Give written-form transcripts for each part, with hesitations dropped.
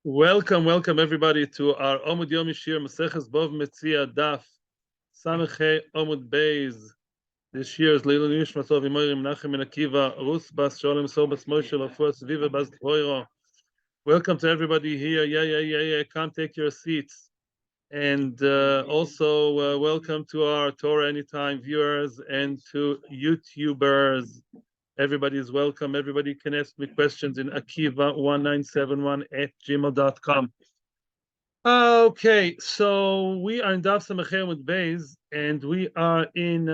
Welcome everybody to our Amud Yomi Shiur Maseches Bava Metzia Daf Samechei Amud Beis. This year is Leilun Yishmatov Imorim Nachem Ben Akiva Rus Bas Sholem So Bas Moshe Lafos Viva Bas Tvoiro. Welcome to everybody here. Yeah. Come take your seats. And also welcome to our Torah Anytime viewers and to YouTubers. Everybody is welcome. Everybody can ask me questions in akiva1971@gmail.com. Okay, so we are in Daf Samachem with Beis, and we are in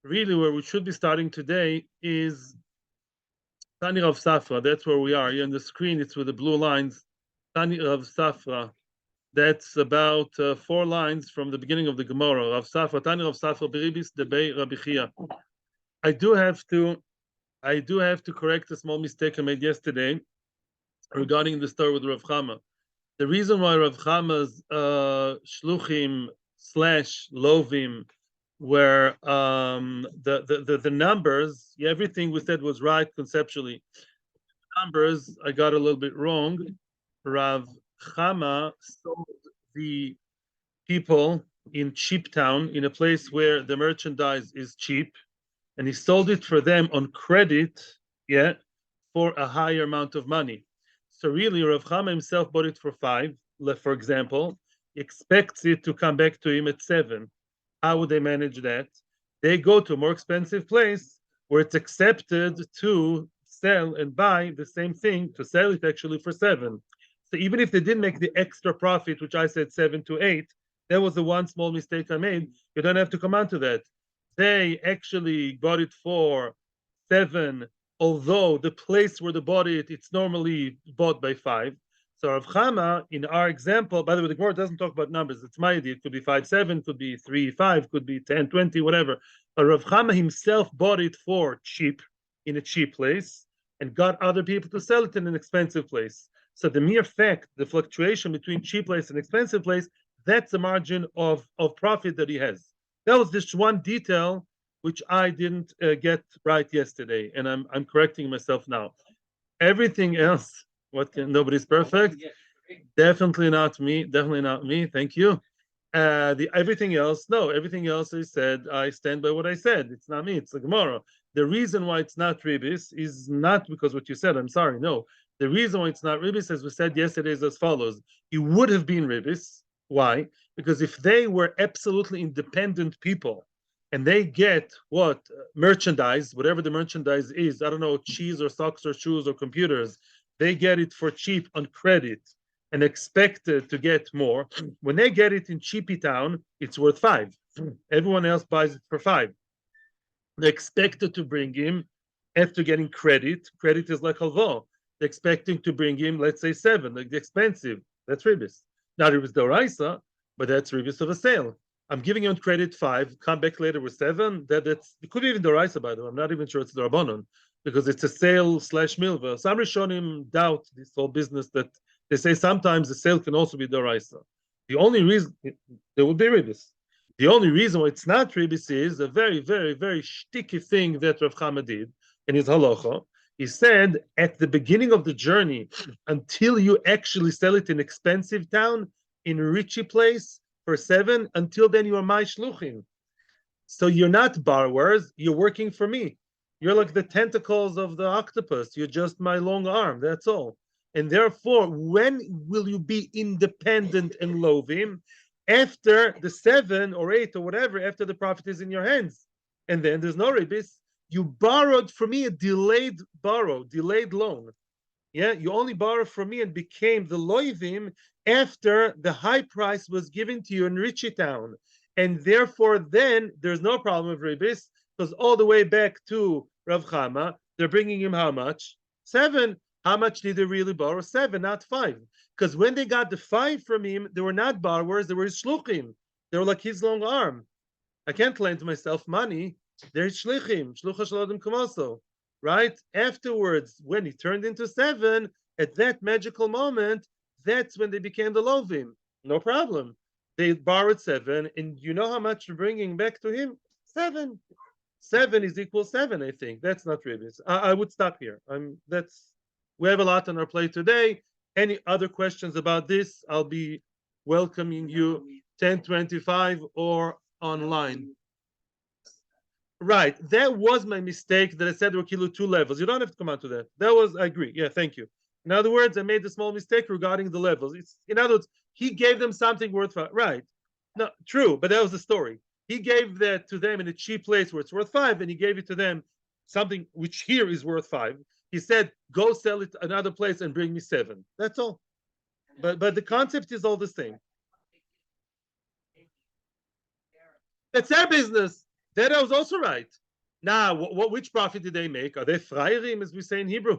really where we should be starting today is Tani Rav Safra. That's where we are. Here on the screen, it's with the blue lines. Tani Rav Safra. That's about 4 lines from the beginning of the Gemara. Rav Safra, Tani Rav Safra, ribbis-wise Rabbi Chia. I do have to correct a small mistake I made yesterday regarding the story with Rav Chama. The reason why Rav Chama's shluchim / lovim were the numbers, everything we said was right conceptually. Numbers I got a little bit wrong. Rav Chama sold the people in cheap town, in a place where the merchandise is cheap, and he sold it for them on credit, for a higher amount of money. So really, Rav Chama himself bought it for 5, for example, expects it to come back to him at 7. How would they manage that? They go to a more expensive place where it's accepted to sell and buy the same thing, to sell it actually for 7. So even if they didn't make the extra profit, which I said 7 to 8, that was the one small mistake I made. You don't have to come on to that. They actually bought it for 7, although the place where they bought it, it's normally bought by 5. So Rav Chama, in our example, by the way, the Gemara doesn't talk about numbers. It's my idea. It could be 5-7, could be 3-5, could be 10-20, whatever. But Rav Chama himself bought it for cheap, in a cheap place, and got other people to sell it in an expensive place. So the mere fact, the fluctuation between cheap place and expensive place, that's the margin of profit that he has. That was just one detail which I didn't get right yesterday, and I'm correcting myself now. Everything else, nobody's perfect. Definitely not me. Definitely not me. Thank you. Everything else I said. I stand by what I said. It's not me. It's the Gemara. The reason why it's not ribbis is not because what you said. I'm sorry. No. The reason why it's not ribbis, as we said yesterday, is as follows. It would have been ribbis. Why? Because if they were absolutely independent people and they get merchandise, whatever the merchandise is, I don't know, cheese or socks or shoes or computers, they get it for cheap on credit and expected to get more. When they get it in cheapy town, it's worth 5. Everyone else buys it for 5. They're expected to bring him after getting credit. Credit is like halva. They're expecting to bring him, let's say 7, like the expensive. That's ribbis. Not ribbis d'oraisa, but that's ribbis of a sale. I'm giving you on credit 5, come back later with 7. That's it could be even d'oraisa, by the way. I'm not even sure it's the rabbanon, because it's a sale / milva. Some Rishonim doubt this whole business that they say sometimes the sale can also be d'oraisa. The only reason there would be ribbis. The only reason why it's not ribbis is a very, very, very shticky thing that Rav Chama did in his halacha. He said at the beginning of the journey, until you actually sell it in expensive town, in a richy place for 7, until then you are my shluchim. So you're not borrowers, you're working for me. You're like the tentacles of the octopus. You're just my long arm, that's all. And therefore, when will you be independent and lovim? After the 7 or 8 or whatever, after the profit is in your hands. And then there's no ribbis. You borrowed from me a delayed loan. Yeah, you only borrowed from me and became the loivim after the high price was given to you in Richie Town. And therefore, then there's no problem with ribbis, because all the way back to Rav Chama, they're bringing him how much? 7. How much did they really borrow? 7, not 5. Because when they got the 5 from him, they were not borrowers, they were shluchim. They were like his long arm. I can't lend myself money. They're shlichim, shlucha shaladim kumaso. Right? Afterwards, when he turned into 7, at that magical moment, that's when they became the lovim. No problem. They borrowed 7, and you know how much they're bringing back to him? 7. 7 is equal 7, I think. That's not ribbis. I would stop here. We have a lot on our plate today. Any other questions about this? I'll be welcoming you 10:25 or online. Right, that was my mistake that I said we're kilo 2 levels. You don't have to come on to that. That was, I agree. Yeah, thank you. In other words, I made a small mistake regarding the levels. It's, in other words, he gave them something worth 5. Right. No, true, but that was the story. He gave that to them in a cheap place where it's worth 5, and he gave it to them something which here is worth 5. He said, go sell it another place and bring me 7. That's all. But the concept is all the same. That's their business. That was also right. Now, which profit did they make? Are they freirim, as we say in Hebrew?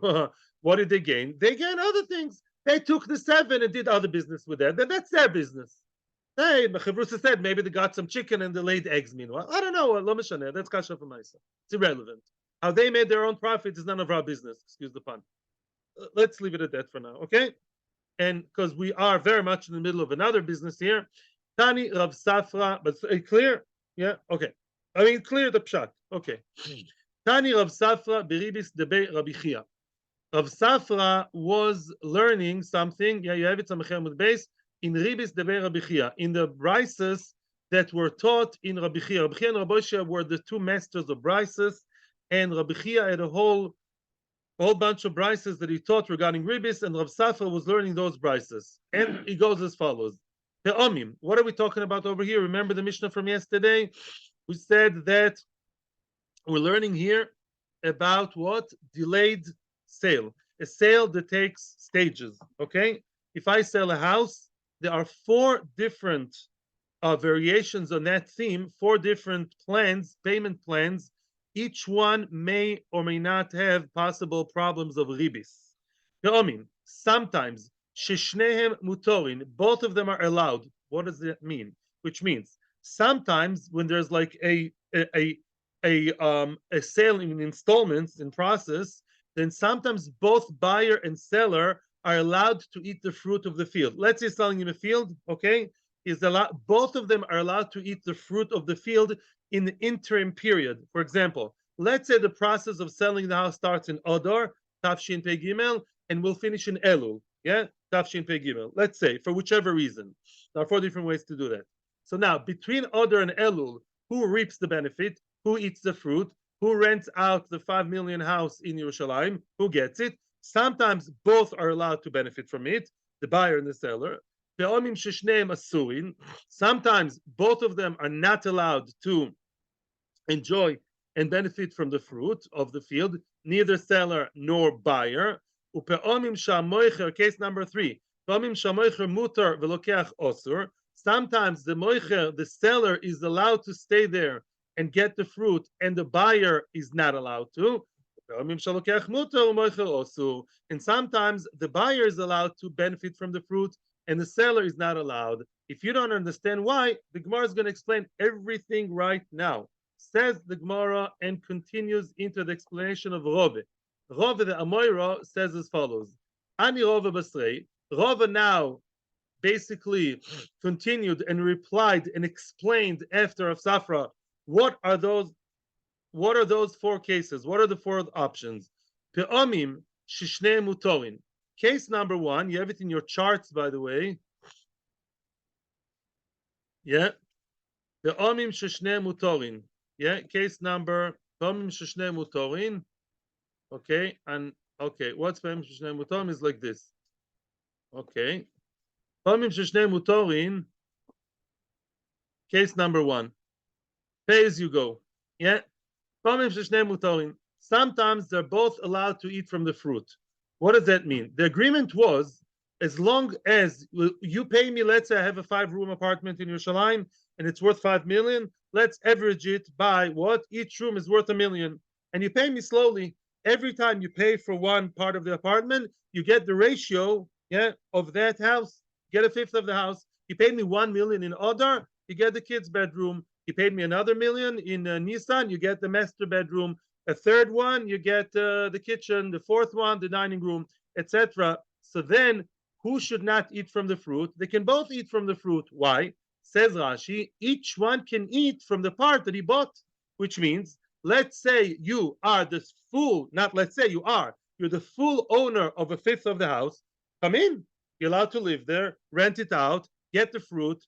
What did they gain? They gain other things. They took the 7 and did other business with that. That's their business. Hey, Chavrusa said maybe they got some chicken and they laid eggs meanwhile. I don't know. That's kasha for myself. It's irrelevant. How they made their own profit is none of our business. Excuse the pun. Let's leave it at that for now, okay? And because we are very much in the middle of another business here. Tani Rav Safra, but clear? Yeah, okay. I mean, clear the pshat. Okay. Tani Rav Safra ribbis-wise Rabbi Chia. Rav Safra was learning something. Yeah, you have it, Amud base in ribbis-wise Rabbi Chia, in the brises that were taught in Rabbi Chia. Rabbi Chia and Rabbi Shia were the two masters of brises, and Rabbi Chia had a whole bunch of brises that he taught regarding ribbis, and Rav Safra was learning those brises. And he goes as follows. Omim. What are we talking about over here? Remember the Mishnah from yesterday? We said that we're learning here about what? Delayed sale. A sale that takes stages, okay? If I sell a house, there are 4 different variations on that theme, 4 different plans, payment plans. Each one may or may not have possible problems of ribbis. Sometimes sheshnehem mutorin, both of them are allowed. What does that mean? Which means sometimes when there's like a sale in installments in process, then sometimes both buyer and seller are allowed to eat the fruit of the field. Let's say selling in a field, okay, is allowed. Both of them are allowed to eat the fruit of the field in the interim period. For example, let's say the process of selling the house starts in Adar, Tafshin Pei Gimel, and will finish in Elul. Yeah, Tafshin Pei Gimel. Let's say, for whichever reason. There are 4 different ways to do that. So now, between Adar and Elul, who reaps the benefit? Who eats the fruit? Who rents out the 5 million house in Yerushalayim? Who gets it? Sometimes both are allowed to benefit from it, the buyer and the seller. Sometimes both of them are not allowed to enjoy and benefit from the fruit of the field, neither seller nor buyer. Case number 3. Sometimes the moicher, the seller, is allowed to stay there and get the fruit, and the buyer is not allowed to. And sometimes the buyer is allowed to benefit from the fruit, and the seller is not allowed. If you don't understand why, the Gemara is going to explain everything right now. Says the Gemara and continues into the explanation of Rove. Rove the Amoira says as follows. Ani Rove Basrei. Rove now basically continued and replied and explained after of Safra what are those 4 cases? What are the 4 options? Pe'omim shishne mutorin. Case number 1, you have it in your charts, by the way. Yeah. Pe'omim shishne mutorin. Yeah, case number pe'omim shishne mutorin. Okay, and okay, what's pe'omim shishne mutorin is like this. Okay. Pe'omim shishne mutorin. Case number 1. Pay as you go. Yeah. Sometimes they're both allowed to eat from the fruit. What does that mean? The agreement was, as long as you pay me, let's say I have a 5-room apartment in Yerushalayim and it's worth 5 million, let's average it by what? Each room is worth 1 million. And you pay me slowly. Every time you pay for one part of the apartment, you get the ratio, yeah, of that house. You get 1/5 of the house. You paid me 1 million in Adar, you get the kids' bedroom. You paid me another 1 million in Nissan, you get the master bedroom. A 3rd one, you get the kitchen. The 4th one, the dining room, etc. So then, who should not eat from the fruit? They can both eat from the fruit. Why? Says Rashi, each one can eat from the part that he bought, which means, let's say you are the full, not let's say you are, you're the full owner of 1/5 of the house. come in. You're allowed to live there, rent it out, get the fruit,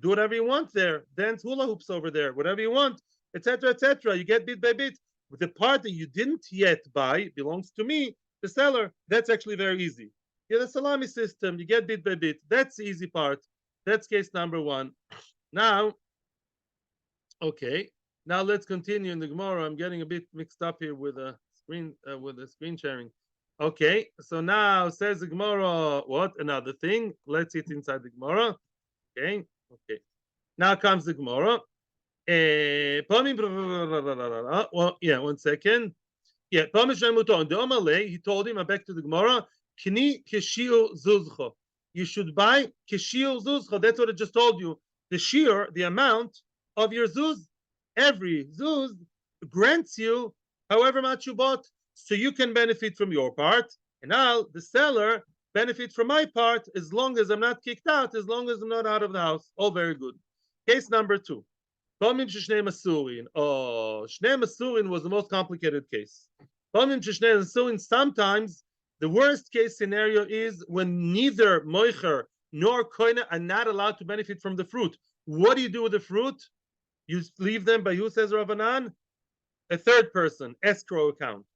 do whatever you want there, dance hula hoops over there, whatever you want, etc., etc. You get bit by bit. But the part that you didn't yet buy belongs to me, the seller. That's actually very easy. Yeah, the salami system, you get bit by bit. That's the easy part. That's case number one. Now, okay, now let's continue in the Gemara. I'm getting a bit mixed up here with the screen sharing. Okay, so now says the Gemara, what another thing? Let's hit inside the Gemara. Okay, okay. Now comes the Gemara. Well, yeah, 1 second. Yeah, he told him, back to the Gemara, you should buy Shiur zuzcha. That's what I just told you. The shiur, the amount of your zuz. Every zuz grants you however much you bought, so you can benefit from your part, and I'll, the seller, benefit from my part as long as I'm not kicked out, as long as I'm not out of the house. All very good. Case number 2. Oh, Shnei Masurin was the most complicated case. Sometimes the worst case scenario is when neither moicher nor koine are not allowed to benefit from the fruit. What do you do with the fruit? You leave them by who, says Ravanan? A third person, escrow account.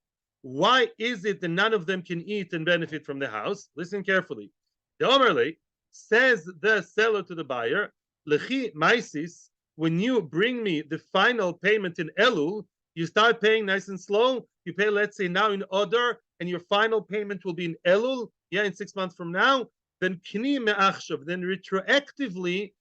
Why is it that none of them can eat and benefit from the house? Listen carefully. The Omerle says the seller to the buyer, Lechi Maisis, when you bring me the final payment in Elul, you start paying nice and slow. You pay, let's say, now in Adar, and your final payment will be in Elul, yeah, in 6 months from now. Then Kni Me'achshav, then retroactively,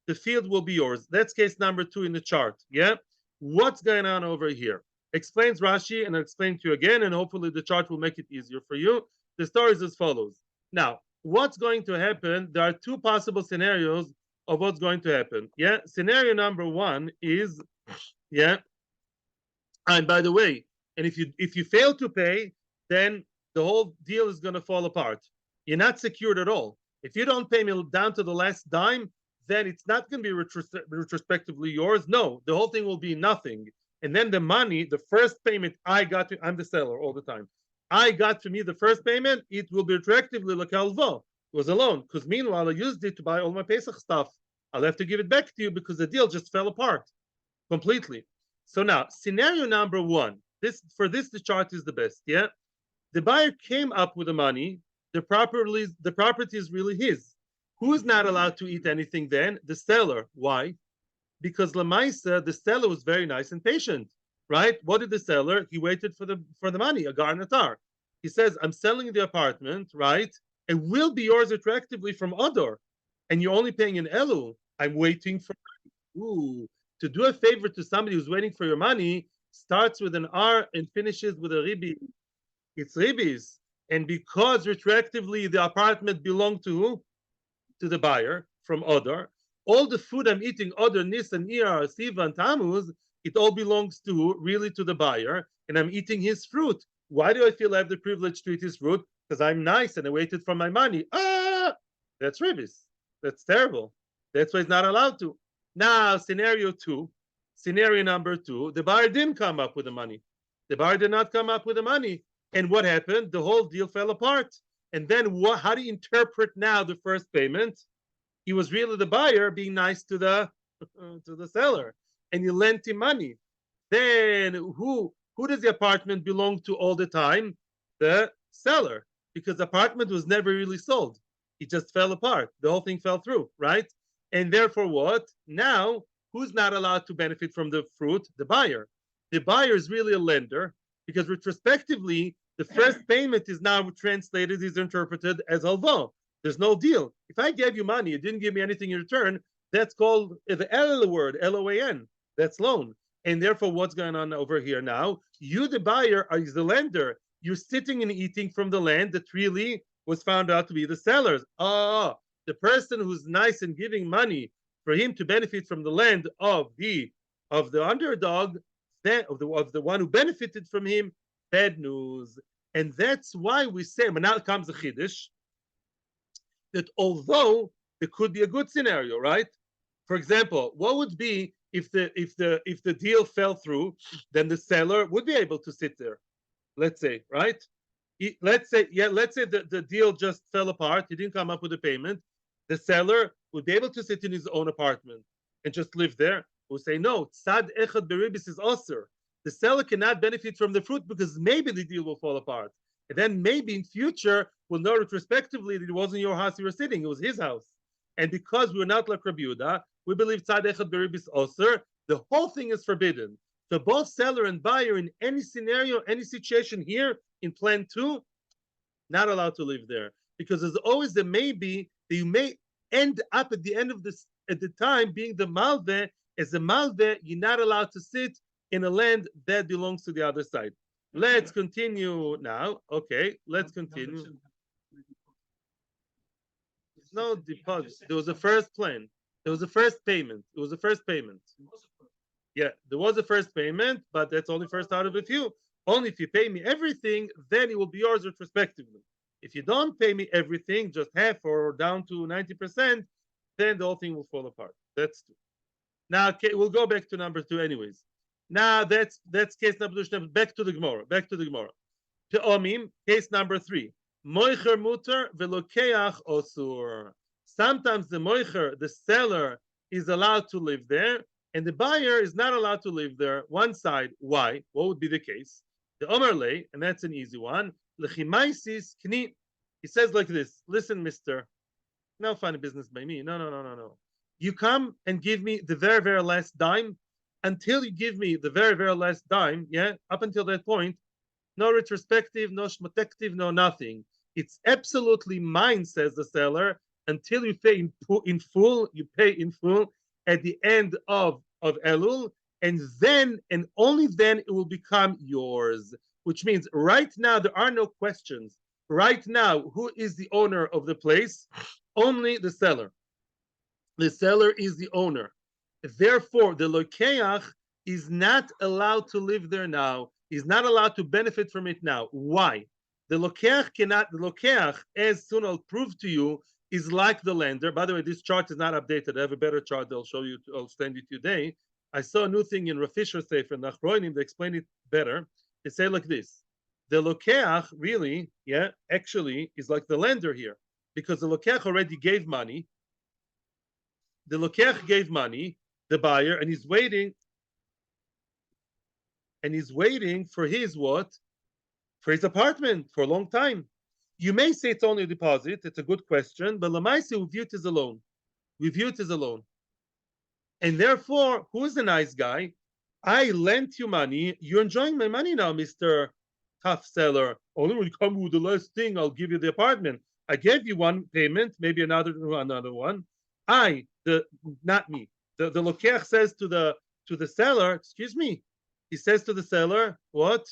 the field will be yours. That's case number 2 in the chart. Yeah, what's going on over here? Explains Rashi, and I'll explain to you again, and hopefully the chart will make it easier for you. The story is as follows. Now, what's going to happen? There are 2 possible scenarios of what's going to happen. Yeah, scenario number 1 is, yeah, and by the way, and if you fail to pay, then the whole deal is going to fall apart. You're not secured at all. If you don't pay me down to the last dime, then it's not going to be retrospectively yours. No, the whole thing will be nothing. And then the money, the first payment I got to, I'm the seller all the time. I got to me the first payment, it will be retroactively like halva. It was a loan. Because meanwhile, I used it to buy all my Pesach stuff. I'll have to give it back to you because the deal just fell apart completely. So now, scenario number 1, the chart is the best, yeah? The buyer came up with the money, the property is really his. Who's not allowed to eat anything then? The seller. Why? Because Lamaisa, the seller was very nice and patient, right? What did the seller? He waited for the money, a garnatar. He says, I'm selling the apartment, right? It will be yours retroactively from Adar, and you're only paying in Elul. I'm waiting for to do a favor to somebody who's waiting for your money starts with an R and finishes with a ribbis. It's ribbis. And because retroactively the apartment belonged to who? To the buyer from Adar. All the food I'm eating, Adar, Nisan, Iyar, Sivan, and Tammuz, it all belongs to the buyer, and I'm eating his fruit. Why do I feel I have the privilege to eat his fruit? Because I'm nice and I waited for my money. That's ribbis. That's terrible. That's why he's not allowed to. Now, scenario number 2, the buyer didn't come up with the money. The buyer did not come up with the money. And what happened? The whole deal fell apart. And then how do you interpret now the first payment? He was really the buyer being nice to the seller, and you lent him money. Then who does the apartment belong to all the time? The seller, because the apartment was never really sold. It just fell apart. The whole thing fell through, right? And therefore what? Now, who's not allowed to benefit from the fruit? The buyer. The buyer is really a lender, because retrospectively, the first payment is now translated, is interpreted as halva. There's no deal. If I gave you money, you didn't give me anything in return, that's called the L word, L-O-A-N. That's loan. And therefore, what's going on over here now? You, the buyer, are the lender. You're sitting and eating from the land that really was found out to be the seller's. The person who's nice and giving money for him to benefit from the land of the underdog, of the one who benefited from him, bad news. And that's why we say, but now comes the chiddush, that although there could be a good scenario, right? For example, what would be if the deal fell through, then the seller would be able to sit there, let's say, right? let's say the deal just fell apart. He didn't come up with a payment. The seller would be able to sit in his own apartment and just live there. We'll say no. Tzad echad beribis is osir. The seller cannot benefit from the fruit because maybe the deal will fall apart, and then maybe in future we'll know retrospectively that it wasn't your house you were sitting; it was his house. And because we're not like Rabbi Yehuda, we believe tzad echad beribis osir. The whole thing is forbidden. So both seller and buyer in any scenario, any situation here in plan 2, not allowed to live there. Because there's always the maybe that you may end up at the end of this, at the time, being the malve. As a malve, you're not allowed to sit in a land that belongs to the other side. Let's continue now. Okay, let's continue. No deposit. There was a first plan. There was a first payment. It was a first payment. Yeah, there was a first payment, but that's only first out of a few. Only if you pay me everything, then it will be yours retrospectively. If you don't pay me everything, just half or down to 90%, then the whole thing will fall apart. That's two. Now, okay, we'll go back to number 2 anyways. Now, that's case number 2. Back to the Gemara. Back to the Gemara. Omim, case number 3. Moicher muter velokeach osur. Sometimes the moicher, the seller, is allowed to live there, and the buyer is not allowed to live there. One side. Why? What would be the case? The Omerle, and that's an easy one. Lechimaisis kni. He says like this. Listen, mister. No funny business by me. No. You come and give me the very, very last dime. Until you give me the very, very last dime, yeah, up until that point, no retrospective, no shmotective, no nothing. It's absolutely mine, says the seller, until you pay in full. You pay in full at the end of Elul, and then and only then it will become yours. Which means right now there are no questions. Right now, who is the owner of the place? Only the seller. The seller is the owner. Therefore, the lokeach is not allowed to live there now. He's not allowed to benefit from it now. Why? The lokeach cannot. The lokeach, as soon I'll prove to you, is like the lender. By the way, this chart is not updated. I have a better chart that I'll show you. I'll send you today. I saw a new thing in Rav Fisher's Sefer and Nachronim. They explain it better. They say like this: the lokeach really, yeah, actually is like the lender here, because the lokeach already gave money. The lokeach gave money, the buyer, and he's waiting. And he's waiting for his what? For his apartment for a long time. You may say it's only a deposit. It's a good question, but Lamaisi, we view it as a loan. We view it as a loan. And therefore, who's the nice guy? I lent you money. You're enjoying my money now, Mr. Tough Seller. Only when you come with the last thing, I'll give you the apartment. I gave you one payment, maybe another one. Not me. The lokeach says to the seller, excuse me. He says to the seller, what?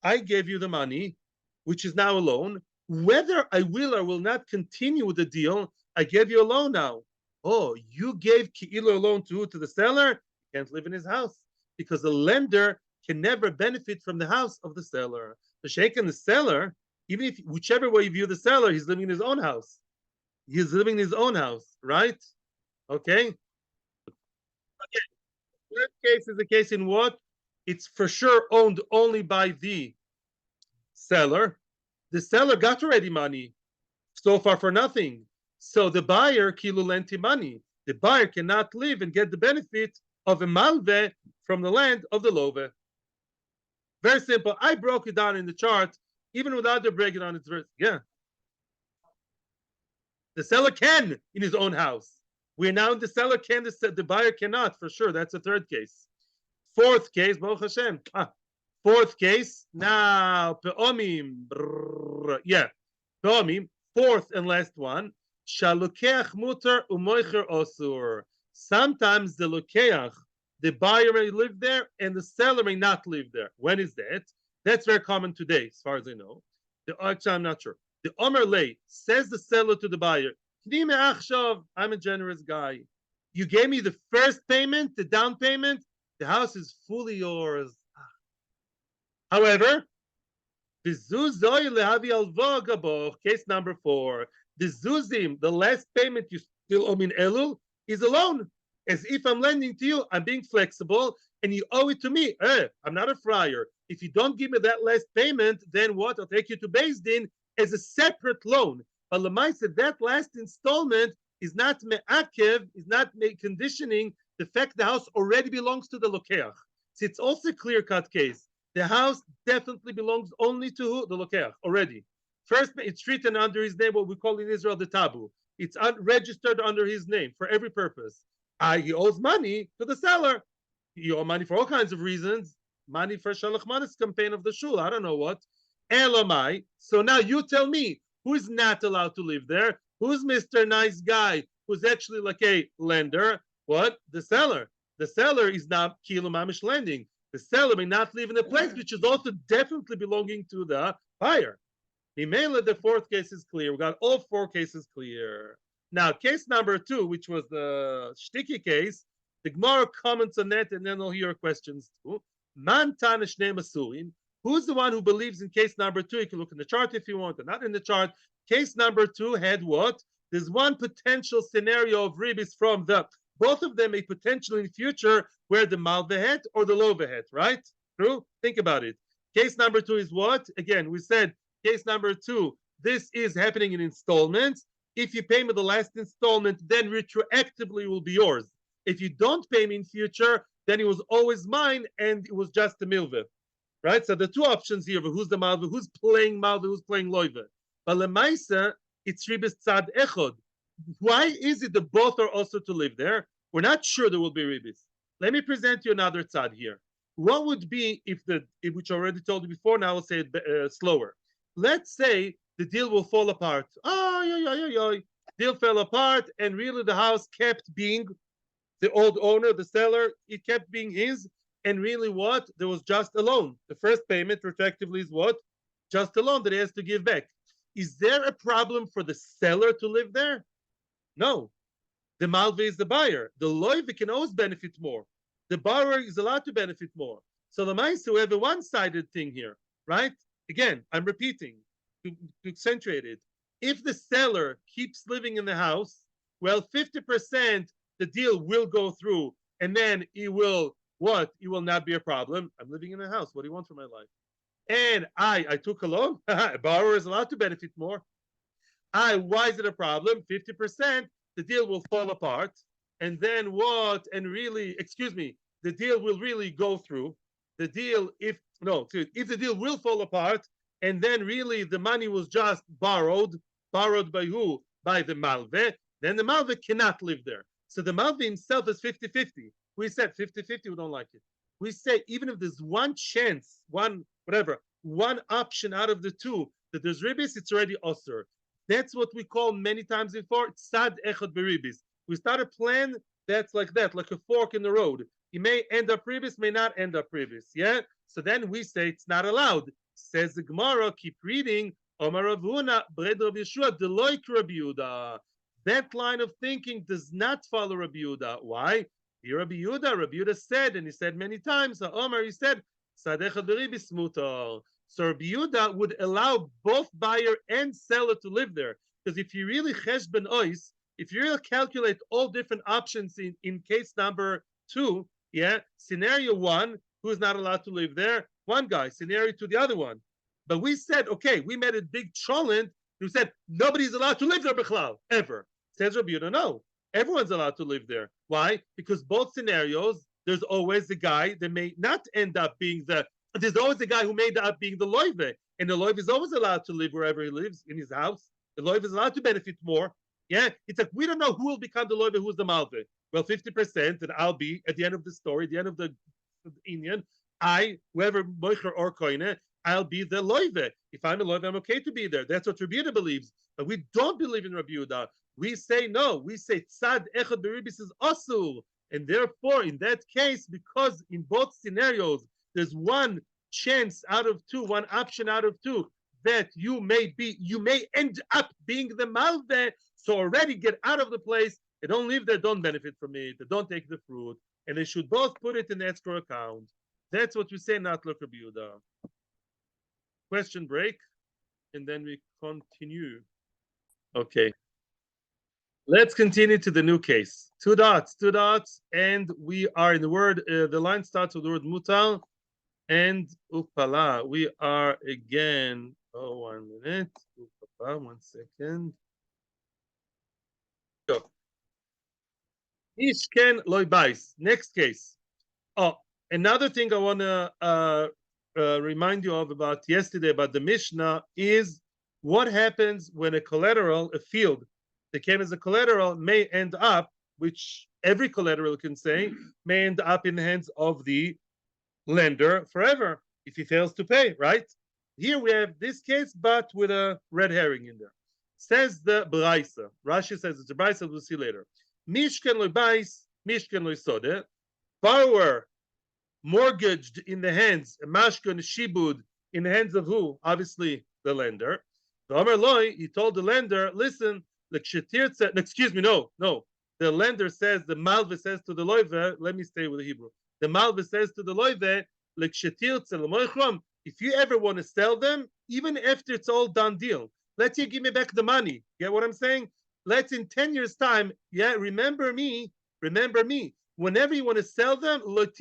I gave you the money, which is now a loan. Whether I will or will not continue with the deal, I gave you a loan now. Oh, you gave Ki'ilu a loan to the seller? He can't live in his house because the lender can never benefit from the house of the seller. The sheikh and the seller, even if whichever way you view the seller, he's living in his own house. He's living in his own house, right? Okay. Third case is the case in what? It's for sure owned only by the seller. The seller got already money so far for nothing. So the buyer kilu lent him money. The buyer cannot live and get the benefit of a malve from the land of the love. Very simple. I broke it down in the chart, even without the break it down. It's very, yeah. The seller can in his own house. We're now in the seller can, the buyer cannot, for sure. That's a third case. Fourth case, Baruch Hashem. Fourth case, now, Pe'omim, yeah, Pe'omim, fourth and last one, Shalokeach muter umoicher osur. Sometimes the lokeach, the buyer may live there and the seller may not live there. When is that? That's very common today, as far as I know. Actually, I'm not sure. The Omer Lay says the seller to the buyer, I'm a generous guy. You gave me the first payment, the down payment. The house is fully yours. However, case number 4, the zuzim, the last payment you still owe in Elul, is a loan. As if I'm lending to you, I'm being flexible, and you owe it to me. I'm not a friar. If you don't give me that last payment, then what? I'll take you to BSD as a separate loan. But Lamaisa, that last installment is not me'akev, is not conditioning the fact the house already belongs to the lokeach. So it's also a clear-cut case. The house definitely belongs only to who? The lokeach already. First, it's written under his name, what we call in Israel the tabu. It's registered under his name for every purpose. He owes money to the seller. He owes money for all kinds of reasons. Money for Shalach Manis campaign of the shul. I don't know what. Elamai. So now you tell me who is not allowed to live there. Who's Mr. Nice Guy who's actually like a lender? What? The seller. The seller is not kilo mamish lending. The seller may not live in a place which is also definitely belonging to the buyer. Mimela, the fourth case is clear. We got all four cases clear. Now, case number 2, which was the shticky case, the Gemara comments on that, and then I'll hear questions too. Man tanish masurim. Who's the one who believes in case number 2? You can look in the chart if you want, or not in the chart. Case number 2 had what? There's one potential scenario of ribbis from the both of them a potential in future where the malvehet or the lovehet, right? True? Think about it. Case number 2 is what? Again, we said case number 2, this is happening in installments. If you pay me the last installment, then retroactively will be yours. If you don't pay me in future, then it was always mine and it was just a milve. Right? So the two options here, who's the malve, who's playing malve, who's playing loive. But lemaisa, it's ribis tzad echod. Why is it that both are also to live there? We're not sure there will be ribbis. Let me present you another tzad here. What would be if which I already told you before, now I'll say it slower. Let's say the deal will fall apart. Deal fell apart, and really the house kept being the old owner, the seller, it kept being his, and really what? There was just a loan. The first payment, effectively, is what? Just a loan that he has to give back. Is there a problem for the seller to live there? No. The malve is the buyer. The loive can always benefit more. The borrower is allowed to benefit more. So the mice, we have a one-sided thing here, right? Again, I'm repeating to accentuate it. If the seller keeps living in the house, well, 50% the deal will go through, and then it will what? It will not be a problem. I'm living in a house. What do you want from my life? And I took a loan. A borrower is allowed to benefit more. Why is it a problem? 50%, the deal will fall apart. And then what? And really, excuse me, the deal will really go through. The deal, if the deal will fall apart, and then really the money was just borrowed by who? By the malve, then the malve cannot live there. So the malve himself is 50-50. We said 50-50, we don't like it. We say even if there's one chance, one option out of the two that there's ribbis, it's already osur. That's what we call many times before tzad echad beribis. We start a plan that's like that, like a fork in the road. It may end up ribbis, may not end up ribbis. Yeah. So then we say it's not allowed. Says the Gemara, keep reading. Omar Ravuna, Bred Rav Yeshua, Deloik Rabbi Yehuda. That line of thinking does not follow Rabbi Yehuda. Why? Rabbi Yehuda said, and he said many times, Omar, he said, Sadecha beribis mutar. So Rabbi Yehuda would allow both buyer and seller to live there. Because if you really cheshben ois, if you really calculate all different options in case number 2, yeah, scenario 1, who is not allowed to live there? One guy. Scenario 2, the other one. But we said, okay, we made a big cholent who said nobody's allowed to live there bichlal, ever. Says Rabbi Yehuda, no, everyone's allowed to live there. Why? Because both scenarios, there's always the guy that may not end up being there's always the guy who may end up being the loive, and the loive is always allowed to live wherever he lives, in his house. The loive is allowed to benefit more. Yeah, it's like we don't know who will become the loive, who's the malve. Well, 50%, and I'll be at the end of the story, the end of the Indian. Whoever moicher or koine, I'll be the loive. If I'm a loive, I'm okay to be there. That's what Rabbi Yehuda believes. But we don't believe in Rabbi Yehuda. We say no. We say tzad echad beribis is asur, and therefore, in that case, because in both scenarios there's one chance out of 2, one option out of 2 that you may end up being the malve. So already get out of the place. They don't live there, don't benefit from it. They don't take the fruit, and they should both put it in the escrow account. That's what we say, not look Rabbi Yehuda. Question break, and then we continue. Okay. Let's continue to the new case. Two dots, and we are in the word, the line starts with the word mutal and upala. We are again, 1 minute. Upala, 1 second. Go. Ishken loy bais. Next case. Oh, another thing I want to remind you of about yesterday about the Mishnah is what happens when a collateral, a field that came as a collateral, may end up, which every collateral can say, may end up in the hands of the lender forever if he fails to pay, right? Here we have this case, but with a red herring in there. Says the Braisa. Rashi says it's a Braisa, we'll see later. Mishken loy bais, mishken loy sode. Borrower mortgaged in the hands, mashkan shibud, in the hands of who? Obviously, the lender. The Omer Loi, he told the lender, listen, excuse me, no. The lender says, the Malve says to the Loive, let me stay with the Hebrew. The Malve says to the Loive, if you ever want to sell them, even after it's all done deal, let's you give me back the money. Get what I'm saying? Let's in 10 years' time, remember me. Whenever you want to sell them, which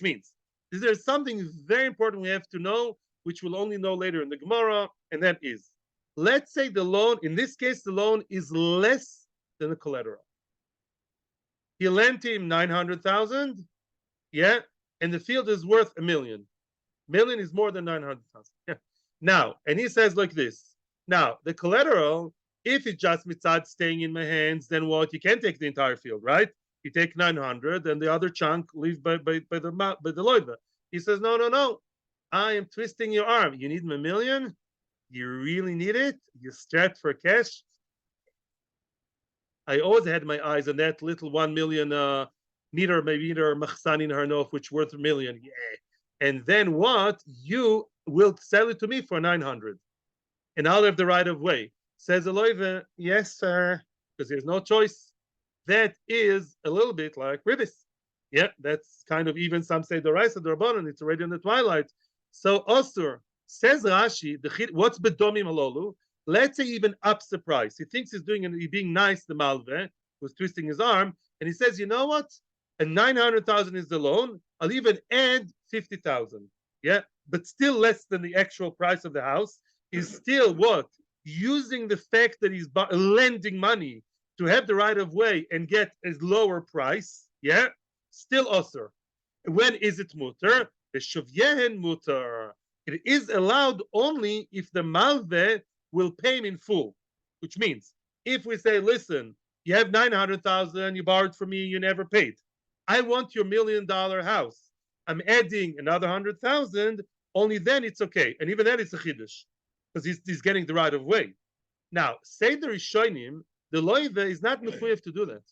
means there's something very important we have to know, which we'll only know later in the Gemara, and that is, let's say the loan, in this case, the loan is less than the collateral. He lent him 900,000, and the field is worth $1 million. Million is more than 900,000. Now, and he says like this. Now, the collateral, if it's just mitzad staying in my hands, then what? You can't take the entire field, right? You take 900, and the other chunk leaves by the loiva. He says, no. I am twisting your arm. You need $1 million? You really need it? You're strapped for cash? I always had my eyes on that little 1 million meter machsan in Harnof, which worth $1 million. Yeah. And then what? You will sell it to me for 900. And I'll have the right of way. Says Eloive, yes, sir, because there's no choice. That is a little bit like ribbis. Yeah, that's kind of even some say the rice of the Rabbanon, it's already in the twilight. So Osur, says Rashi, what's bedomim halolu? Let's say even ups the price. He thinks he's being nice, the Malve, who's twisting his arm, and he says, you know what? And 900,000 is the loan. I'll even add 50,000. Yeah, but still less than the actual price of the house. Is still what? Using the fact that he's lending money to have the right of way and get a lower price, yeah, still osur. When is it mutter? The shuvyehen mutter. It is allowed only if the malve will pay him in full, which means if we say, listen, you have 900,000, you borrowed from me, you never paid. I want your $1 million house. I'm adding another 100,000. Only then it's okay, and even then it's a chiddush. Because he's getting the right of way. Now, say the Rishonim, the loive is not mechuyev to do that.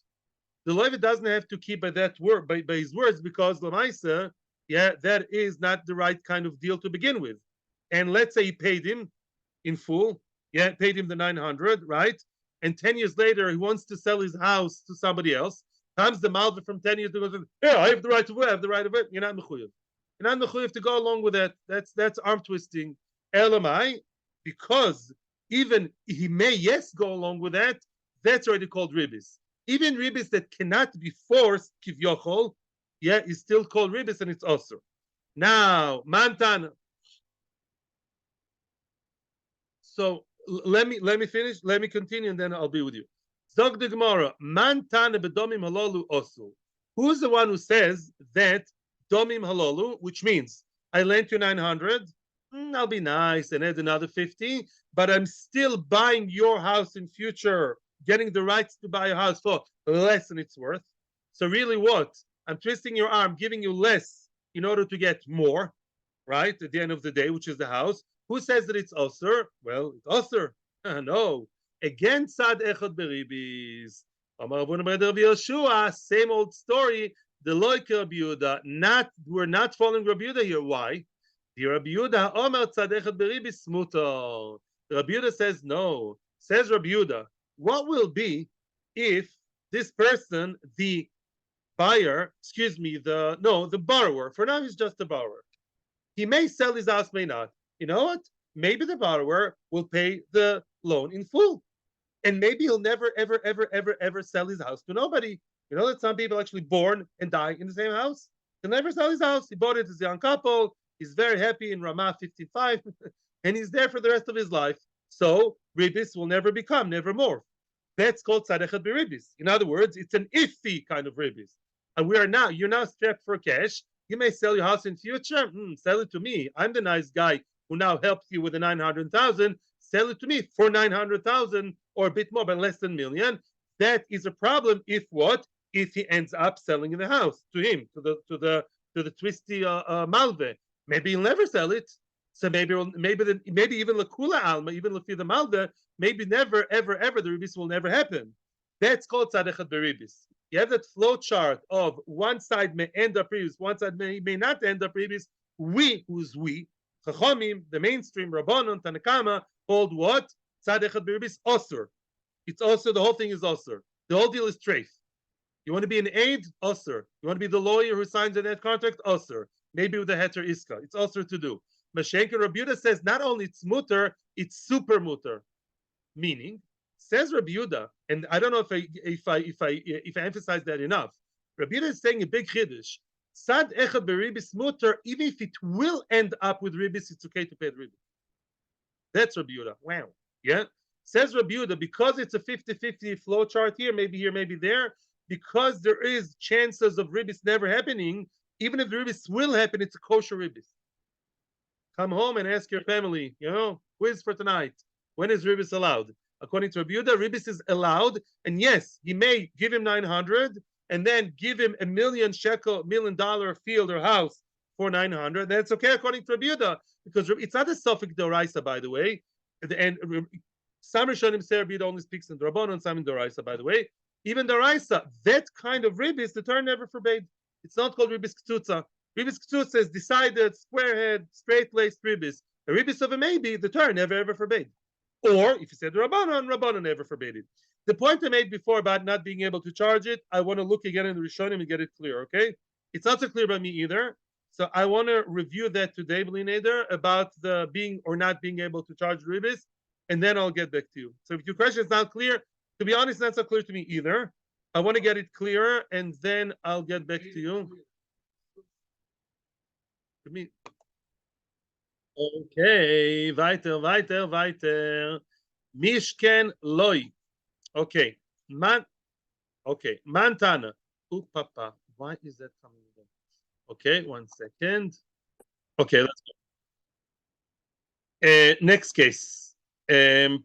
The loive doesn't have to keep by that word, by his words, because lamaisa, that is not the right kind of deal to begin with. And let's say he paid him in full, paid him the 900, right? And 10 years later, he wants to sell his house to somebody else. Comes the malva from 10 years ago, I have the right of way, You're not mechuyev. You're not mechuyev to go along with that. That's arm twisting. Elamai. Because even he may, go along with that, that's already called ribbis. Even ribbis that cannot be forced, kivyochol, is still called ribbis and it's osur. Now, mantan. So let me finish, let me continue, and then I'll be with you. Zog the Gemara, mantan bedomim halolu osur. Who's the one who says that domim halolu, which means I lent you 900, I'll be nice and add another 50, but I'm still buying your house in future, getting the rights to buy a house for less than it's worth. So really what? I'm twisting your arm, giving you less in order to get more, right? At the end of the day, which is the house. Who says that it's osur? Well, it's osur. No. Again, sad echad beribis. Same old story. The loika Rabbi Yehuda. We're not following Rabbi Yehuda here. Why? The Rabbi Yehuda Omer tzadechet beribis mutar. Rabbi Yehuda says no. Says Rabbi Yehuda, what will be if this person, the buyer, the borrower, for now he's just a borrower. He may sell his house, may not. You know what? Maybe the borrower will pay the loan in full. and maybe he'll never, ever, ever, ever, ever sell his house to nobody. You know that some people actually born and die in the same house. He'll never sell his house. He bought it as a young couple. He's very happy in Ramah 55, and he's there for the rest of his life. So ribbis will never become, never more. That's called tzadechet beribbis. In other words, it's an iffy kind of ribbis. And you're now strapped for cash. You may sell your house in future. Sell it to me. I'm the nice guy who now helps you with the 900,000. Sell it to me for 900,000 or a bit more, but less than million. That is a problem. If what? If he ends up selling the house to him, to the twisty malve. Maybe he'll never sell it. So maybe even lakula alma, even lafi the malve, maybe never, ever, ever the ribbis will never happen. That's called tzadechet beribbis. You have that flow chart of one side may end up ribbis, one side may not end up ribbis. Who's we? Chachomim, the mainstream Rabbanon, Tanakama, called what? Tzadechet beribbis osur. It's also, the whole thing is osur. The whole deal is treif. You want to be an aide? Osur. You want to be the lawyer who signs a net contract? Osur. Maybe with a heter iska. It's osur to do. Mashenka Rabbi Yehuda says not only it's mutter, it's super mutter. Meaning, says Rabbi Yehuda, and I don't know if I emphasize that enough. Rabbi Yehuda is saying a big chiddush. Sad echad beribis mutter, even if it will end up with ribbis, it's okay to pay the ribbis. That's Rabbi Yehuda. Wow. Yeah. Says Rabbi Yehuda, because it's a 50-50 flow chart here, maybe there, because there is chances of ribbis never happening, even if the ribbis will happen, it's a kosher ribbis. Come home and ask your family, quiz for tonight. When is ribbis allowed? According to Rabbi Yehuda, ribbis is allowed, and yes, he may give him 900 and then give him $1 million field or house for 900. That's okay according to Rabbi Yehuda, because it's not a suffix doraisa, by the way. And some Rishonim say Rabbi Yehuda only speaks in Rabbanon, some in doraisa, by the way. Even doraisa, that kind of ribbis, the Torah never forbade. It's not called ribbis k'tzutza. Ribbis k'tzutza is decided, square head, straight-laced ribbis. A ribbis of a maybe, the Torah never ever forbade. Or if you said Rabbanon never forbade it. The point I made before about not being able to charge it, I want to look again in the Rishonim and get it clear, okay? It's not so clear by me either. So I want to review that today, Bli Neder, about the being or not being able to charge ribbis, and then I'll get back to you. So if your question is not clear, to be honest, not so clear to me either. I want to get it clearer, and then I'll get back to you. Okay, weiter. Mishken loy. Okay, Mantana. Oh, Papa, why is that coming again? Okay, 1 second. Okay, let's go. Next case. Mocher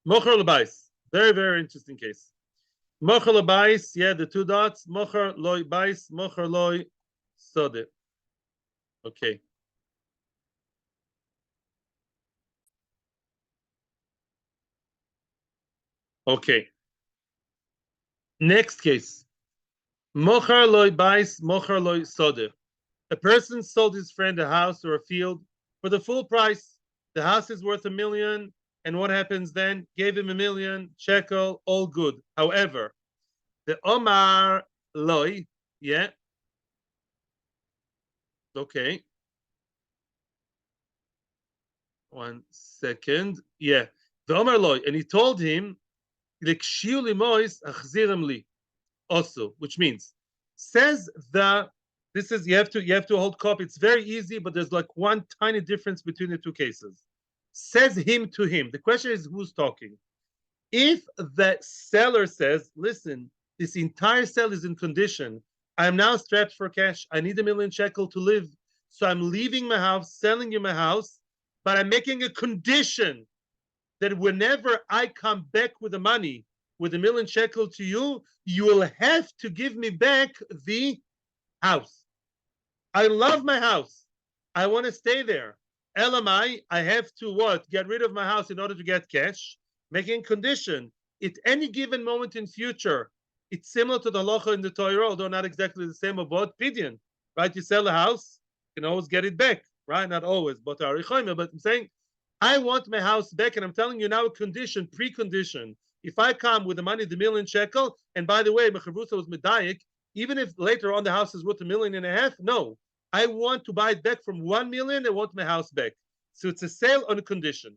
Labais. Very, very interesting case. Mocher Labais, yeah, the 2 dots. Mocher loy bais, Mocher loy sode. Okay. Okay. Next case. Mocher loy bais, Mocher loy sode. A person sold his friend a house or a field for the full price. The house is worth $1 million, and what happens then? Gave him $1 million shekel, all good. However, the Omar loy, yeah. Okay. 1 second. Yeah. The Omar loy, and he told him, also, which means, says this is you have to hold copy. It's very easy, but there's like one tiny difference between the 2 cases. Says him to him. The question is who's talking. If the seller says, listen, this entire sale is in condition. I'm now strapped for cash. I need $1 million shekel to live. So I'm leaving my house, selling you my house, but I'm making a condition that whenever I come back with the money, with $1 million shekel to you, you will have to give me back the house. I love my house. I want to stay there. LMI, I have to what? Get rid of my house in order to get cash. Making condition. At any given moment in future, it's similar to the halacha in the Torah, although not exactly the same about Pidyon. Right? You sell a house, you can always get it back. Right? Not always, but I'm saying, I want my house back, and I'm telling you now a condition, precondition. If I come with the money, the $1 million shekel, and by the way, Mechavusa was medayik, even if later on the house is worth $1.5 million, no. I want to buy it back from 1 million. I want my house back. So it's a sale on a condition.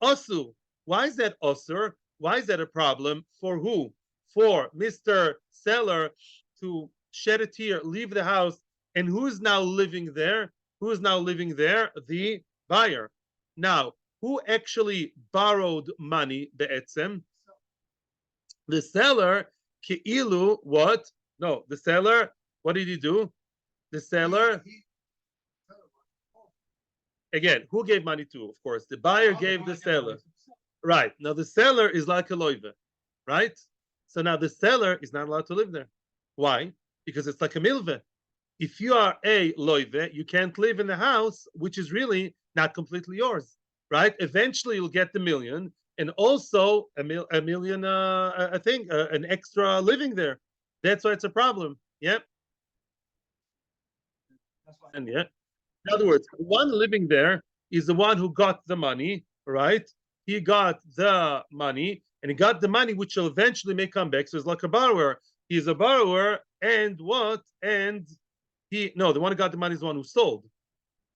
Also, why is that osur? Why is that a problem? For who? For Mr. Seller to shed a tear, leave the house, and who's now living there? Who is now living there? The buyer. Now, who actually borrowed money, be'etzem? The seller, ki'ilu, what? No, the seller, what did he do? The seller, again, who gave money to? Of course, the buyer gave the seller. Right. Now, the seller is like a loive, right? So now the seller is not allowed to live there. Why? Because it's like a milve. If you are a loive, you can't live in the house, which is really not completely yours, right? Eventually, you'll get the million, and also a million, I think, an extra living there. That's why it's a problem. Yep. And yeah, in other words, the one living there is the one who got the money, right? He got the money, and he got the money, which will eventually may come back. So it's like a borrower. He's a borrower, and what? And he no, the one who got the money is the one who sold.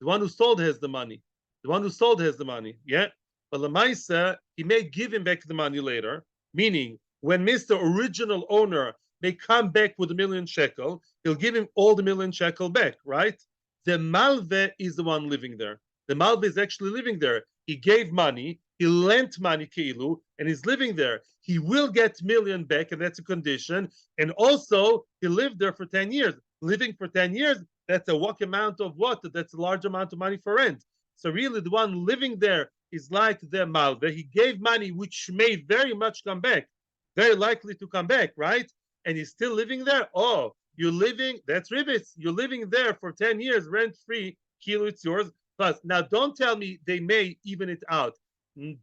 The one who sold has the money. The one who sold has the money. Yeah. But Lamaisa, he may give him back the money later, meaning when Mr. Original Owner may come back with $1,000,000 shekel, he'll give him all the $1,000,000 shekel back, right? The Malve is the one living there. The Malve is actually living there. He gave money, he lent money, Keilu, and he's living there. He will get million back, and that's a condition. And also, he lived there for 10 years. Living for 10 years, that's a walk amount of what? That's a large amount of money for rent. So really, the one living there is like the Malve. He gave money, which may very much come back, very likely to come back, right? And he's still living there. Oh, you're living, that's ribbis. You're living there for 10 years, rent-free, kilo, it's yours. Plus, now don't tell me they may even it out.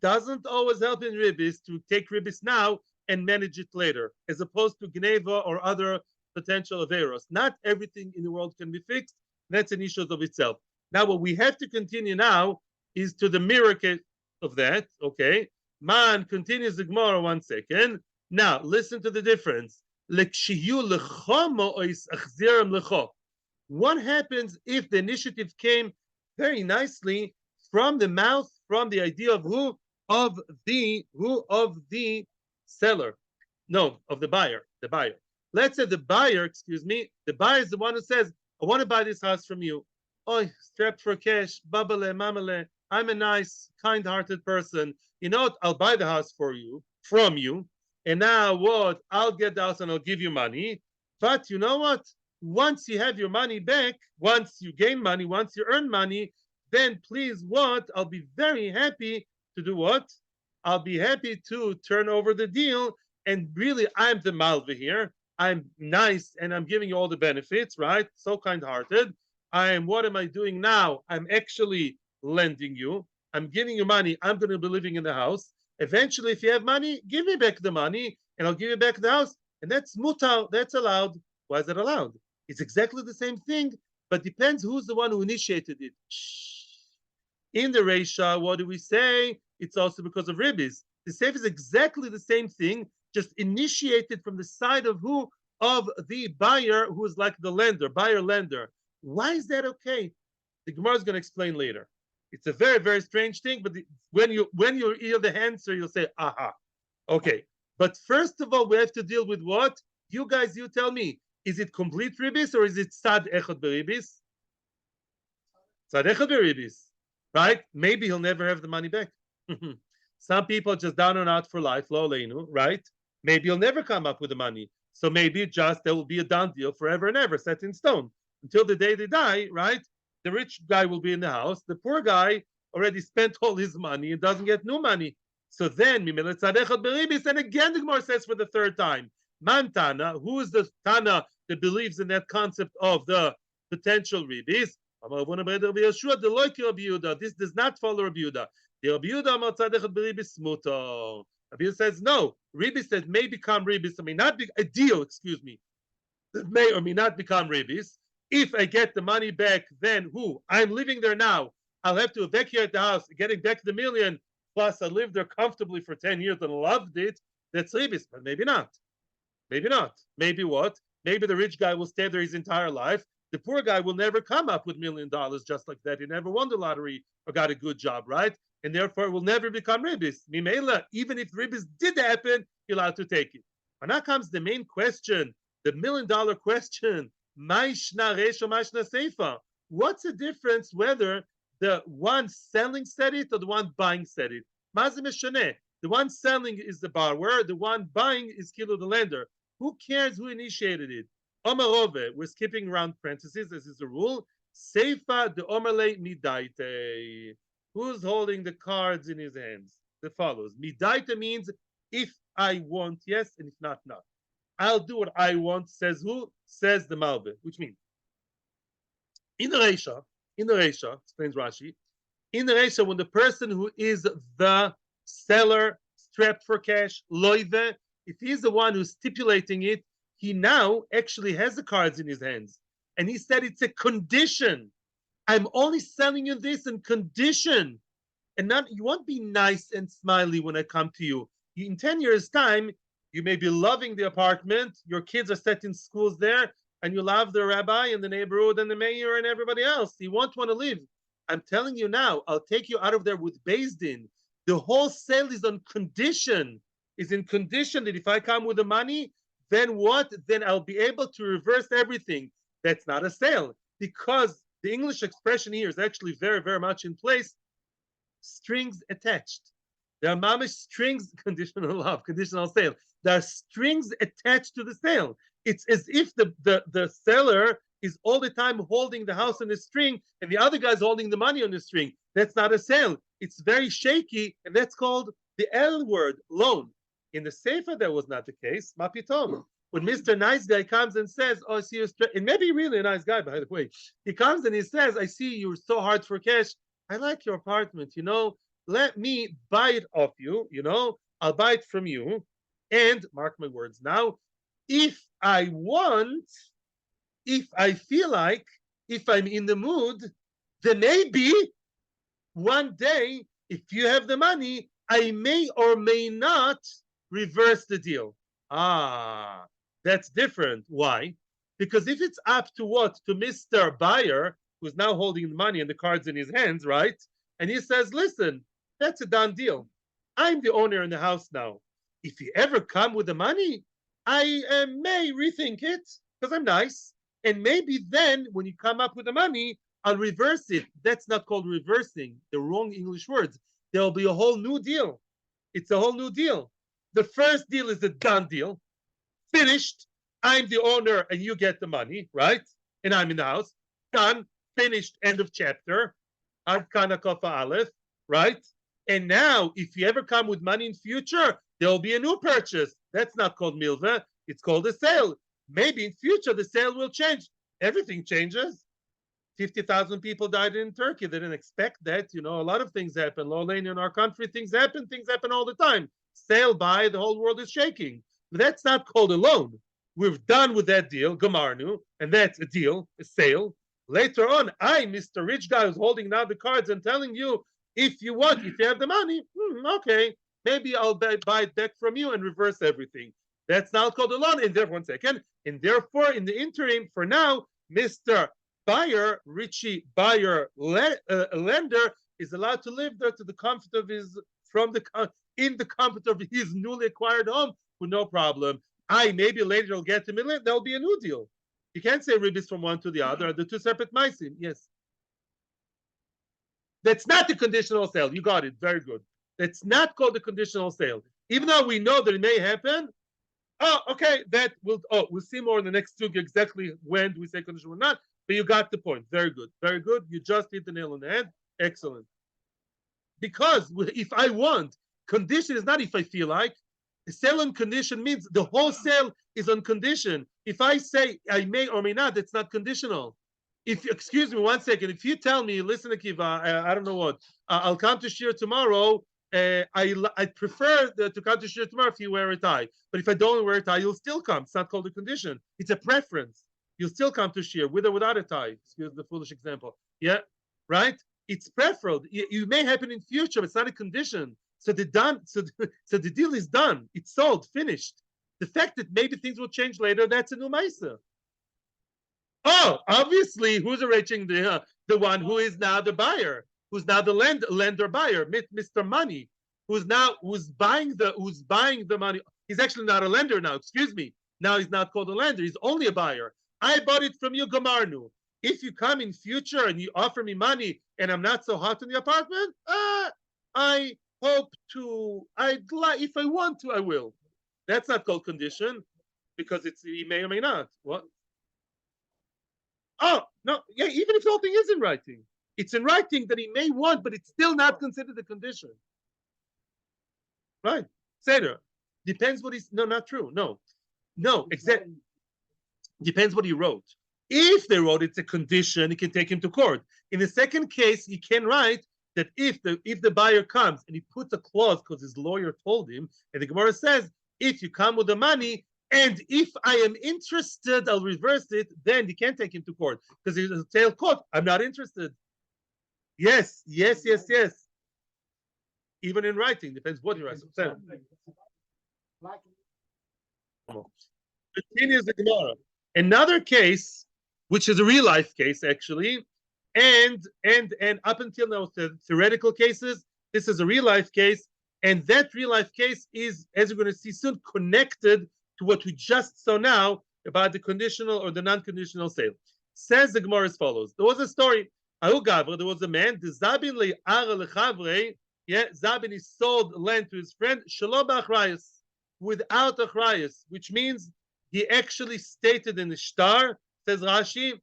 Doesn't always help in ribbis to take ribbis now and manage it later, as opposed to gneva or other potential averos. Not everything in the world can be fixed. That's an issue of itself. Now, what we have to continue now is to the miracle of that. Okay. Man continues the Gemara 1 second. Now, listen to the difference. What happens if the initiative came very nicely from the mouth, from the idea of who? Of the seller. No, of the buyer. The buyer. Let's say the buyer, the buyer is the one who says, I want to buy this house from you. Oh, strapped for cash, babale, mamale. I'm a nice, kind-hearted person. You know what? I'll buy the house for you, from you. And now what? I'll get the house and I'll give you money. But you know what? Once you have your money back, once you gain money, once you earn money, then please what? I'll be very happy to do what? I'll be happy to turn over the deal. And really, I'm the malva here. I'm nice and I'm giving you all the benefits, right? So kind-hearted. What am I doing now? I'm actually lending you. I'm giving you money. I'm going to be living in the house. Eventually, if you have money, give me back the money and I'll give you back the house. And that's mutar. That's allowed. Why is it allowed? It's exactly the same thing, but depends who's the one who initiated it. In the Reisha, what do we say? It's also because of ribbis. The safe is exactly the same thing, just initiated from the side of who? Of the buyer, who is like the lender, buyer-lender. Why is that okay? The Gemara is going to explain later. It's a very, very strange thing, but when you hear the answer, you'll say, aha. Okay. But first of all, we have to deal with what? You guys, you tell me. Is it complete ribbis or is it sad echad beribis? Sad echad beribis. Right? Maybe he'll never have the money back. Some people just down and out for life, lo leinu, right? Maybe he'll never come up with the money. So maybe just there will be a done deal forever and ever, set in stone. Until the day they die, right? The rich guy will be in the house. The poor guy already spent all his money and doesn't get new money. So then, and again the Gemara says for the third time, Mantana, who is the Tana that believes in that concept of the potential ribbis? This does not follow Rabbi Yehuda. The Rabbi Yehuda says no. Ribbis that may become ribbis, may not be a deal, that may or may not become ribbis. If I get the money back, then who? I'm living there now. I'll have to evacuate the house, getting back the million. Plus, I lived there comfortably for 10 years and loved it. That's ribbis, but maybe not. Maybe not. Maybe what? Maybe the rich guy will stay there his entire life. The poor guy will never come up with $1 million just like that. He never won the lottery or got a good job, right? and therefore it will never become ribbis. Mimela, even if ribbis did happen, you're allowed to take it. But now comes the main question, the $1 million question. What's the difference whether the one selling said it or the one buying said it? The one selling is the borrower, the one buying is kilo the lender. Who cares who initiated it? Omarove, we're skipping around parentheses, as is a rule. Seifa de omerle midaite. Who's holding the cards in his hands? The follows. Midaite means if I want, yes, and if not, not. I'll do what I want, says who? Says the Malve, which means in the Reisha, explains Rashi, in the Reisha, when the person who is the seller strapped for cash, loive, if he's the one who's stipulating it, he now actually has the cards in his hands. And he said it's a condition. I'm only selling you this in condition. And not you won't be nice and smiley when I come to you. In 10 years' time, you may be loving the apartment, your kids are set in schools there, and you love the rabbi and the neighborhood and the mayor and everybody else. You won't want to live. I'm telling you now, I'll take you out of there with BSD. The whole sale is on condition, is in condition that if I come with the money, then what? Then I'll be able to reverse everything. That's not a sale, because the English expression here is actually very, very much in place. Strings attached. There are mamish strings, conditional love, conditional sale. There are strings attached to the sale. It's as if the seller is all the time holding the house on a string and the other guy's holding the money on the string. That's not a sale. It's very shaky, and that's called the L word, loan. In the Sefer, that was not the case. Mapitom. When Mr. Nice Guy comes and says, oh, I see you, and maybe really a nice guy, by the way. He comes and he says, I see you're so hard for cash. I like your apartment, let me buy it off you, I'll buy it from you. And mark my words now, if I want, if I feel like, if I'm in the mood, then maybe one day, if you have the money, I may or may not reverse the deal. That's different. Why? Because if it's up to what? To Mr. Buyer, who's now holding the money and the cards in his hands, right? And he says, listen, that's a done deal. I'm the owner in the house now. If you ever come with the money, I may rethink it because I'm nice. And maybe then when you come up with the money, I'll reverse it. That's not called reversing. The wrong English words. There'll be a whole new deal. It's a whole new deal. The first deal is a done deal. Finished. I'm the owner and you get the money, right? And I'm in the house. Done. Finished. End of chapter. Arkana Kofa Aleph, right? And now, if you ever come with money in future, there'll be a new purchase. That's not called milva. It's called a sale. Maybe in future, the sale will change. Everything changes. 50,000 people died in Turkey. They didn't expect that. A lot of things happen. Low lane in our country, things happen all the time. Sale, buy, the whole world is shaking. But that's not called a loan. We're done with that deal, Gamarnu, and that's a deal, a sale. Later on, Mr. Rich Guy, who's holding now the cards and telling you, if you have the money, okay, maybe I'll buy it back from you and reverse everything. That's now called a loan. And therefore, 1 second. And therefore, in the interim, for now, Mr. Buyer, Richie Buyer, lender, is allowed to live there to the comfort of in the comfort of his newly acquired home with no problem. Maybe later I'll get to million. There'll be a new deal. You can't say ribbis from one to the other. The two separate maisim. Yes. That's not the conditional sale. You got it. Very good. That's not called the conditional sale. Even though we know that it may happen. Okay. We'll see more in the next two exactly when do we say conditional or not. But you got the point. Very good. Very good. You just hit the nail on the head. Excellent. Because if I want, condition is not if I feel like. The sale on condition means the whole sale is on condition. If I say I may or may not, it's not conditional. Excuse me 1 second, if you tell me, listen, Akiva, I don't know what, I'll come to Shiur tomorrow. I prefer to come to Shiur tomorrow if you wear a tie. But if I don't wear a tie, you'll still come. It's not called a condition. It's a preference. You'll still come to Shiur with or without a tie. Excuse the foolish example. Yeah, right? It's preferred. It may happen in future, but it's not a condition. So the deal is done. It's sold, finished. The fact that maybe things will change later, that's a new Maisa. Obviously, who's arranging the one who is now the buyer? who's now the lender buyer, Mr. Money, who's buying the money. He's actually not a lender now. Excuse me. Now he's not called a lender. He's only a buyer. I bought it from you, Gamarnu. If you come in future and you offer me money and I'm not so hot in the apartment, I hope to. If I want to, I will. That's not called condition because he may or may not. What? Oh no, yeah. Even if the whole thing is in writing, it's in writing that he may want, but it's still not considered a condition. Right? Seder. Depends what he's. No, not true. No. Exactly. Depends what he wrote. If they wrote it's a condition, he can take him to court. In the second case, he can write that if the buyer comes and he puts a clause because his lawyer told him, and the Gemara says, if you come with the money, and if I am interested, I'll reverse it, then he can't take him to court. Because he'll tell court, I'm not interested. Yes. Even in writing, depends what he writes. Continues the Gemara. Another case, which is a real life case actually, and up until now the theoretical cases, this is a real life case, and that real life case is, as we're going to see soon, connected to what we just saw now about the conditional or the non-conditional sale. Says the Gemara as follows: there was a story. There was a man, the Zabin le'ara lechavre. Yeah, Zabin, he sold land to his friend shalom b'achrayus, without achrayus, which means he actually stated in the shtar, says Rashi,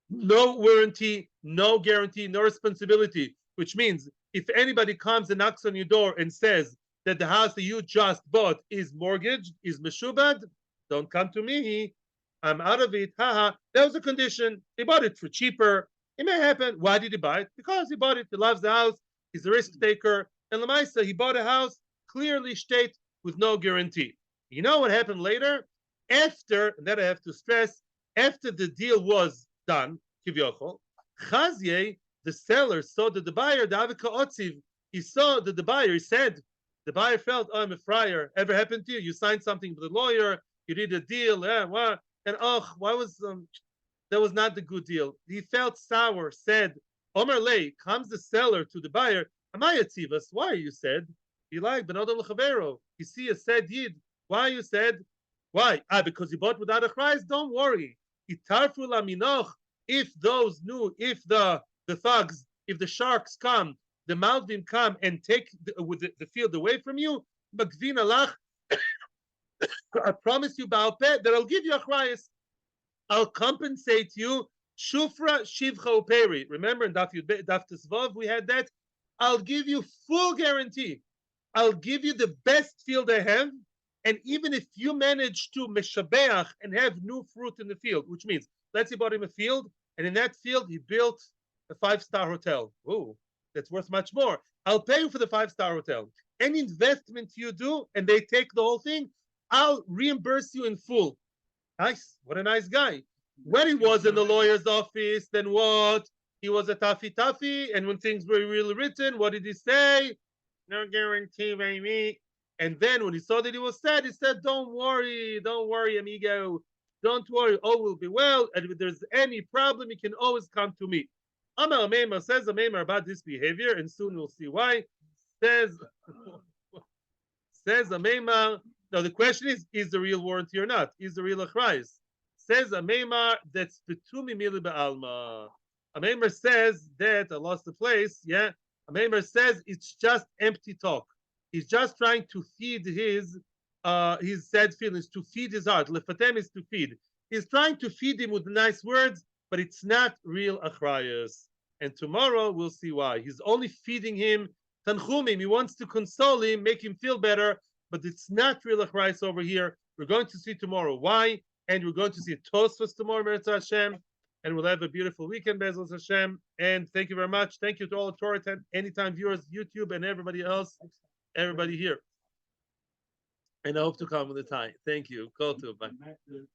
no warranty, no guarantee, no responsibility, which means if anybody comes and knocks on your door and says that the house that you just bought is mortgaged, is meshubad, don't come to me. I'm out of it. Haha. That was a condition. He bought it for cheaper. It may happen. Why did he buy it? Because he bought it. He loves the house. He's a risk taker. And Lamaisa, he bought a house clearly state with no guarantee. You know what happened later? After, and that I have to stress, after the deal was done, Kivyochol, Chazye, the seller, saw that the buyer, he saw that the buyer, he said, the buyer felt, oh, I'm a friar. Ever happened to you? You signed something with a lawyer, you did a deal, what? And why was that was not the good deal. He felt sour, said, Omer Lei, comes the seller to the buyer, Amayatzivas, why are you sad? He like, Benodom Lechavero, you see a sad yid. Why are you sad? Why? Because he bought without a price. Don't worry. Itarfu laminoch. If the thugs, if the sharks come, the Malvim come and take the field away from you, Magvin alach, I promise you, Ba'alpeh, that I'll give you a chrayas. I'll compensate you. Shufra shivcha uperi. Remember in Daf Tesvav we had that. I'll give you full guarantee. I'll give you the best field I have. And even if you manage to meshabeach and have new fruit in the field, which means, let's say he bought him a field, and in that field he built a 5-star hotel. Oh, that's worth much more. I'll pay you for the 5-star hotel. Any investment you do, and they take the whole thing, I'll reimburse you in full. Nice. What a nice guy. When he was in the lawyer's office, then what? He was a taffy, and when things were really written, what did he say? No guarantee, baby. And then when he saw that he was sad, he said, don't worry, amigo. Don't worry, all will be well. And if there's any problem, you can always come to me. Amar Meimar says a Meimar about this behavior, and soon we'll see why. Says a Meimar. Now the question is the real warranty or not? Is the real achrayus? Says a Meimar that's betumi mili be'alma. A Meimar says that I lost the place. Yeah, a Meimar says it's just empty talk. He's just trying to feed his sad feelings, to feed his heart. Lefatem is to feed. He's trying to feed him with nice words, but it's not real achrayus. And tomorrow we'll see why. He's only feeding him tanchumim. He wants to console him, make him feel better, but it's not real achrayus over here. We're going to see tomorrow why, and we're going to see a Tosfos tomorrow, Metzia Hashem, and we'll have a beautiful weekend, Bezos Hashem. And thank you very much. Thank you to all the Torah Anytime viewers, YouTube, and everybody else. Everybody here. And I hope to come with the time. Thank you. Call to bye.